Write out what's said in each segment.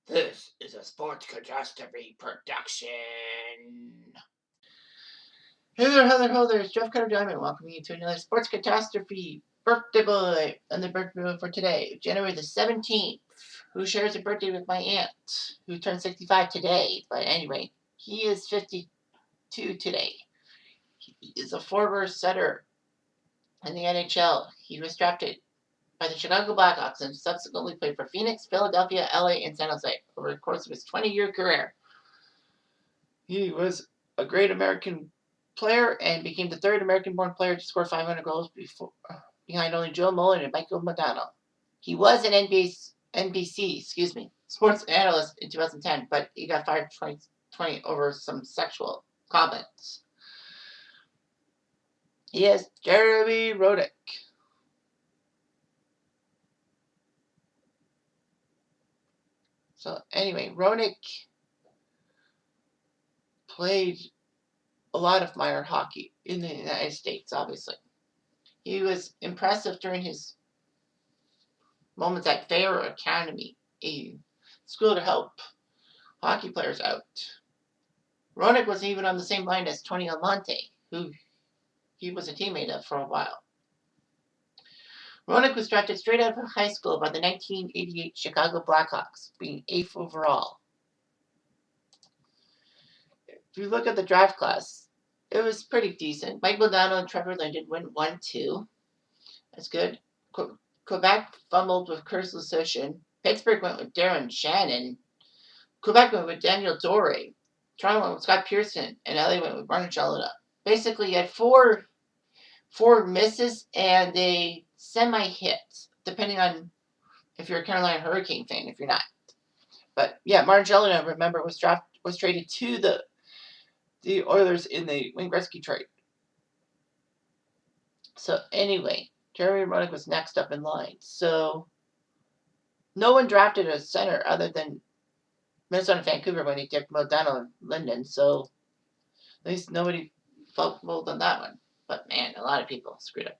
This is a Sports Catastrophe production. Hey there, ho there, it's Jeff Cutter Diamond welcoming you to another Sports Catastrophe birthday boy. And the birthday boy for today, January the 17th, who shares a birthday with my aunt, who turned 65 today. But anyway, he is 52 today. He is a former setter in the NHL. He was drafted by the Chicago Blackhawks and subsequently played for Phoenix, Philadelphia, LA, and San Jose over the course of his 20-year career. He was a great American player and became the third American-born player to score 500 goals behind only Joe Mullen and Michael Modano. He was an NBC sports analyst in 2010, but he got fired in 2020 over some sexual comments. He is Jeremy Roenick. So anyway, Roenick played a lot of minor hockey in the United States, obviously. He was impressive during his moments at Fair Academy, a school to help hockey players out. Roenick was even on the same line as Tony Almonte, who he was a teammate of for a while. Roenick was drafted straight out of high school by the 1988 Chicago Blackhawks, being 8th overall. If you look at the draft class, it was pretty decent. Mike Modano and Trevor Linden went 1-2. That's good. Quebec fumbled with Curtis Lusocian. Pittsburgh went with Darren Shannon. Quebec went with Daniel Doré. Toronto went with Scott Pearson. And LA went with Martin Jalona. Basically, you had four misses and a semi-hit, depending on if you're a Carolina Hurricane fan, if you're not. But yeah, Martin Jalona, remember, was traded to the Oilers in the Wayne Gretzky trade. So anyway, Jeremy Roenick was next up in line. So no one drafted a center other than Minnesota and Vancouver when he took Modano and Linden. So at least nobody fumbled on that one. But man, a lot of people screwed up.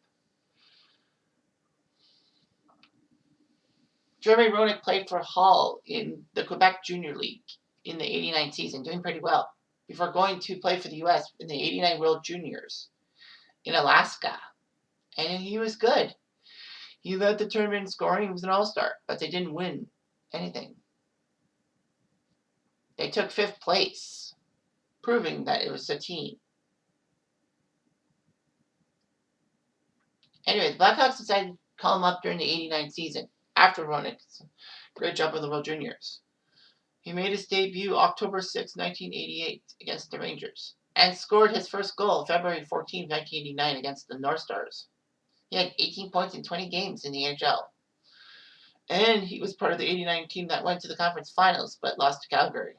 Jeremy Roenick played for Hull in the Quebec Junior League in the 89 season, doing pretty well, before going to play for the U.S. in the 89 World Juniors in Alaska. And he was good. He led the tournament in scoring. He was an all-star, but they didn't win anything. They took 5th place, proving that it was a team. Anyway, the Blackhawks decided to call him up during the 89 season, after Roenick's great job with the World Juniors. He made his debut October 6, 1988 against the Rangers, and scored his first goal February 14, 1989 against the North Stars. He had 18 points in 20 games in the NHL. And he was part of the 89 team that went to the conference finals, but lost to Calgary.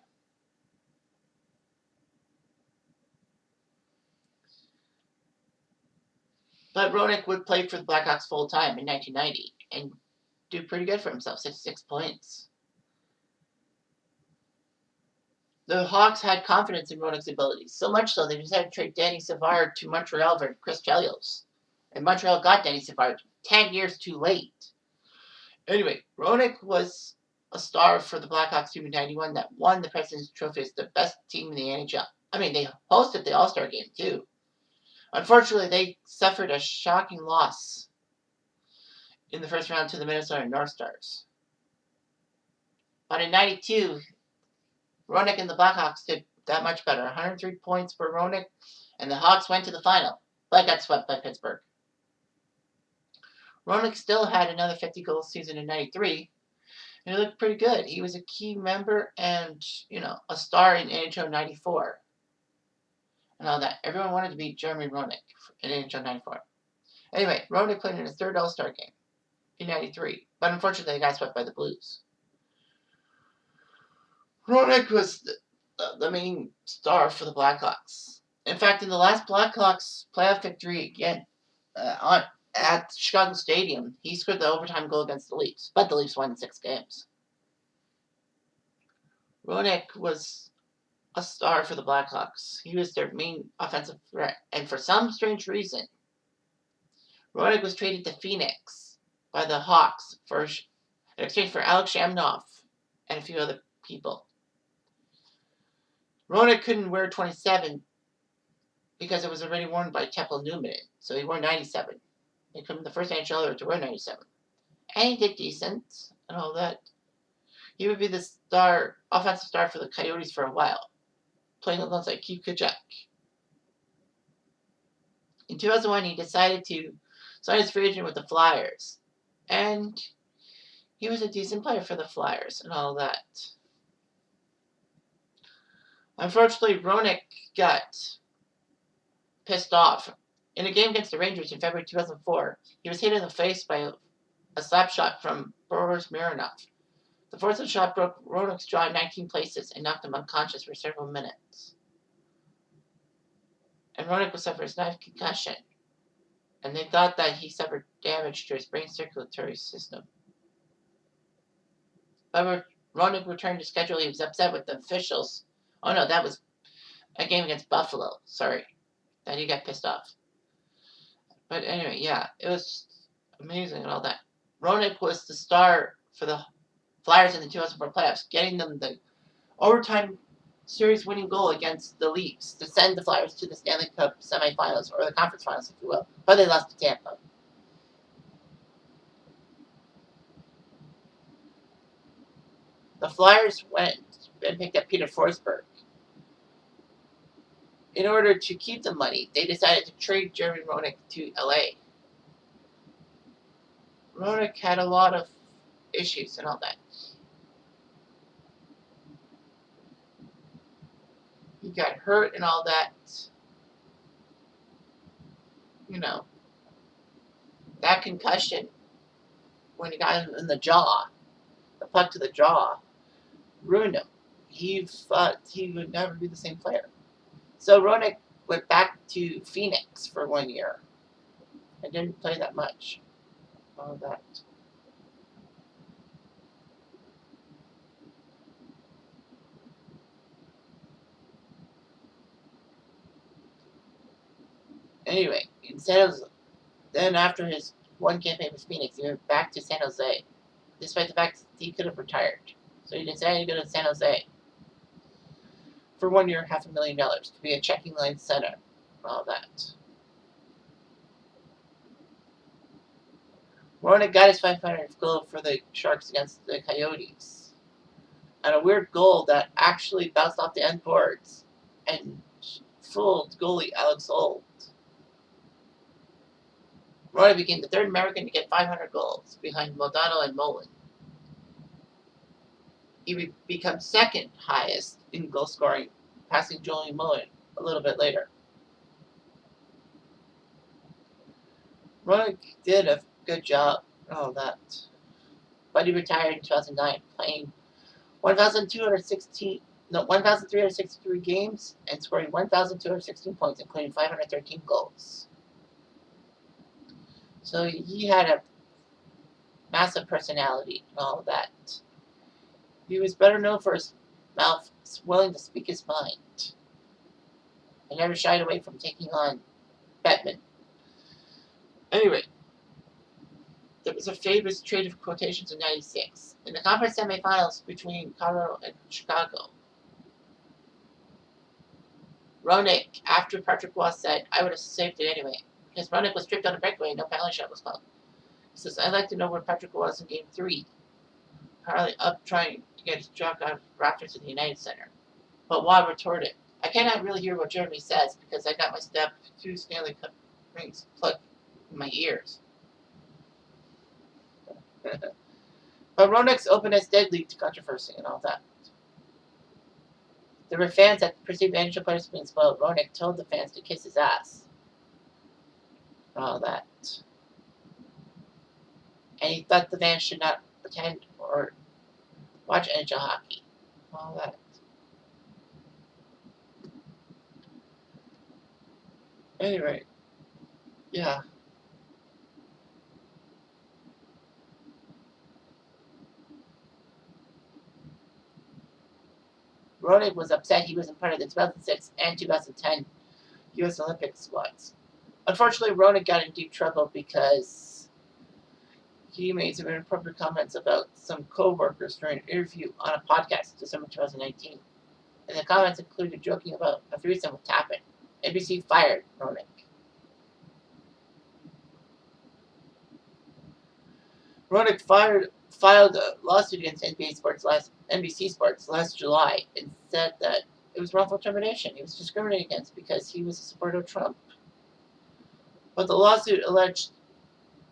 But Roenick would play for the Blackhawks full-time in 1990 and do pretty good for himself, 66 points. The Hawks had confidence in Roenick's abilities, so much so they decided to trade Danny Savard to Montreal for Chris Chelios. And Montreal got Danny Savard 10 years too late. Anyway, Roenick was a star for the Blackhawks team in 91 that won the President's Trophy as the best team in the NHL. I mean, they hosted the All-Star game, too. Unfortunately, they suffered a shocking loss in the first round to the Minnesota North Stars. But in 92, Roenick and the Blackhawks did that much better. 103 points for Roenick, and the Hawks went to the final, but got swept by Pittsburgh. Roenick still had another 50-goal season in 93, and he looked pretty good. He was a key member and, a star in NHL 94. And all that. Everyone wanted to beat Jeremy Roenick in NHL 94. Anyway, Roenick played in his 3rd All-Star game in 93, but unfortunately they got swept by the Blues. Roenick was the main star for the Blackhawks. In fact, in the last Blackhawks playoff victory again at Chicago Stadium, he scored the overtime goal against the Leafs, but the Leafs won 6 games. Roenick was a star for the Blackhawks. He was their main offensive threat, and for some strange reason, Roenick was traded to Phoenix by the Hawks in exchange for Alex Shamnoff and a few other people. Roenick couldn't wear 27 because it was already worn by Temple Newman, so he wore 97. He became the first NHLer to wear 97. And he did decent and all that. He would be the offensive star for the Coyotes for a while, playing alongside Keith Kachuk. In 2001, he decided to sign his free agent with the Flyers, and he was a decent player for the Flyers and all that. Unfortunately, Roenick got pissed off. In a game against the Rangers in February 2004, he was hit in the face by a slap shot from Boris Mironov. The force of the shot broke Roenick's jaw in 19 places and knocked him unconscious for several minutes. And Roenick would suffer a knife concussion, and they thought that he suffered damage to his brain circulatory system. However, Roenick returned to schedule. He was upset with the officials. Oh no, that was a game against Buffalo. Sorry, that he got pissed off. But anyway, yeah, it was amazing and all that. Roenick was the star for the Flyers in the 2004 playoffs, getting them the overtime series winning goal against the Leafs to send the Flyers to the Stanley Cup semifinals, or the conference finals, if you will. But they lost to Tampa. The Flyers went and picked up Peter Forsberg. In order to keep the money, they decided to trade Jeremy Roenick to LA. Roenick had a lot of issues and all that. He got hurt and all that. You know, that concussion, when he got him in the jaw, the puck to the jaw, ruined him. He thought he would never be the same player. So Roenick went back to Phoenix for 1 year and didn't play that much. All that. Anyway, then after his one campaign with Phoenix, he went back to San Jose, despite the fact that he could have retired. So he decided to go to San Jose for 1 year, $500,000 to be a checking line center, all that. Roenick got his 500th goal for the Sharks against the Coyotes, and a weird goal that actually bounced off the end boards and fooled goalie Alex Holt. Roenick became the third American to get 500 goals, behind Modano and Mullen. He would become second highest in goal scoring, passing Julian Mullen a little bit later. Roenick did a good job and all that, but he retired in 2009, playing 1,363 games and scoring 1,216 points, including 513 goals. So he had a massive personality and all that. He was better known for his mouth, willing to speak his mind, and never shied away from taking on Bettman. Anyway, there was a famous trade of quotations in '96 in the conference semifinals between Colorado and Chicago. Roenick, after Patrick Roy said, "I would have saved it anyway," because Roenick was tripped on a breakaway and no penalty shot was called. He says, "I'd like to know where Patrick was in Game 3. Harley up trying to get his truck out of Raptors to the United Center." But Watt retorted, "I cannot really hear what Jeremy says because I got my step 2 Stanley Cup rings plugged in my ears." But Roenick's openness did lead to controversy and all that. There were fans that perceived NHL players being spoiled. Roenick told the fans to kiss his ass. All that. And he thought the fans should not attend or watch NHL hockey. All that. Anyway, yeah. Roenick was upset he wasn't part of the 2006 and 2010 U.S. Olympic squads. Unfortunately, Roenick got in deep trouble because He made some inappropriate comments about some co-workers during an interview on a podcast in December 2019. And the comments included joking about a threesome with Tappan. NBC fired Roenick. Roenick filed a lawsuit against NBC Sports last July and said that it was wrongful termination. He was discriminated against because he was a supporter of Trump. But the lawsuit alleged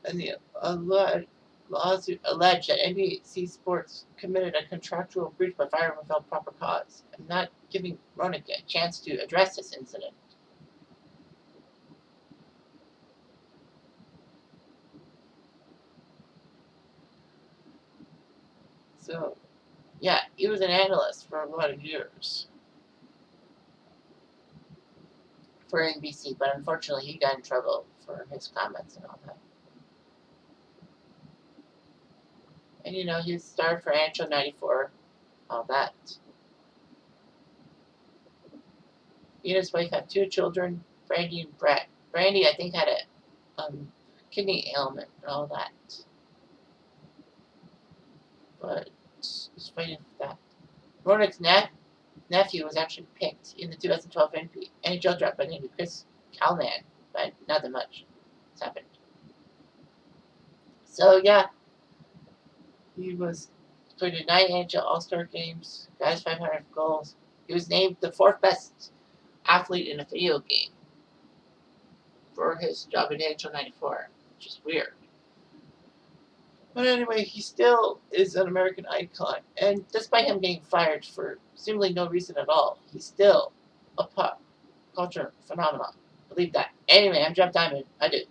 that NBC Sports committed a contractual breach by firing without proper cause and not giving Roenick a chance to address this incident. So, yeah, he was an analyst for a lot of years for NBC, but unfortunately he got in trouble for his comments and all that. And he starred for Jan17, all that. He and his wife have two children, Brandy and Brett. Brandy, I think, had a kidney ailment and all that. But he's fighting for that. Roenick's nephew was actually picked in the 2012 NHL draft by the name of Chris Kalman, but nothing much has happened. So, yeah, he was played in 9 NHL All-Star games, guys 500 goals. He was named the 4th best athlete in a video game for his job in Jan17, which is weird. But anyway, he still is an American icon, and despite him getting fired for seemingly no reason at all, he's still a pop culture phenomenon. Believe that. Anyway, I'm Jeff Diamond. I did.